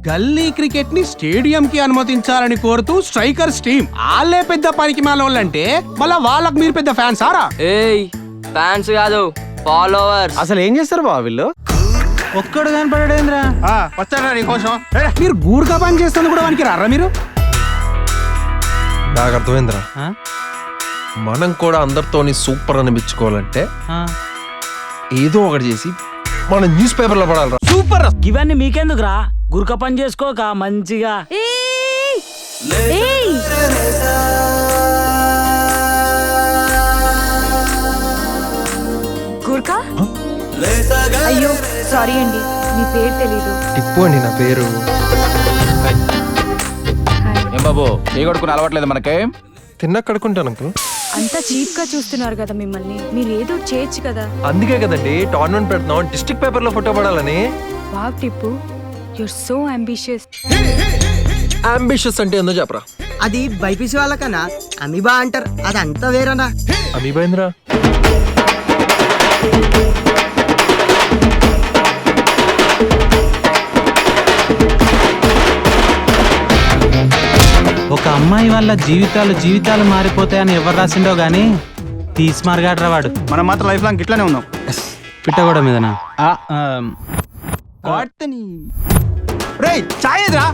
గల్లీ క్రికెట్ ని స్టేడియం కి అనుమతించాలని కోరుతూ స్ట్రైకర్స్ టీం. వాళ్ళే పెద్ద పనికి మాలోళ్ళంటే మళ్ళా వాళ్ళకి మీరు పెద్ద ఫ్యాన్స్ ఆరా? ఏయ్ ఫ్యాన్స్ కాదు ఫాలోవర్స్. అసలు ఏం చేస్తారు బావ వీళ్ళు? ఒక్కడు కనపడేంద్రా. వచ్చారా నీకోసం? మీరు గూర్ఖా పని చేస్తుంది కూడా వానికి రారా మీరు? నాకు అర్థమైందిరా. మనం కూడా అందరితోని సూపర్ అనిపించుకోవాలంటే ఏదో ఒకటి చేసి మన న్యూస్ పేపర్లో పడాలరా. సూపర్. ఇవన్నీ మీకెందుకురా? గుర్క పని చేసుకోక మంచిగా. గుర్కా? అయ్యో సారీ అండి, మీ పేరు తెలీదు. టిప్పు అండి నా పేరు. ఏం బాబు ఏ కొడుకుని అలవాట్లేదు మనకే? తిన్నా కడుకుంటాను అంకుల్. అంతా చీప్ గా చూస్తున్నారు కదా మిమ్మల్ని, మీరు ఏదో చేయొచ్చు కదా. అందుకే కదండి టోర్నమెంట్ పెడుతున్నాం, డిస్ట్రిక్ట్ పేపర్ లో ఫోటో పడాలని. Wow Tippu, you're so ambitious. Ambitious అంటే ఏందో చెప్పరా? అది బైపీసీ వాళ్ళకన్నా అమీబా అంటారు, అదంతా వేరనా? అమీబైంద్రా. ఒక అమ్మాయి వల్ల జీవితాలు మారిపోతాయని ఎవరు రాసిండో గానీ తీసిమారుగాడ్రా వాడు. మనం మాత్రం లైఫ్ లాంగ్ ఇట్లానే ఉన్నాం. పిట్టగోడ మీదనా? రేయ్ చాయ్ ఎదురా.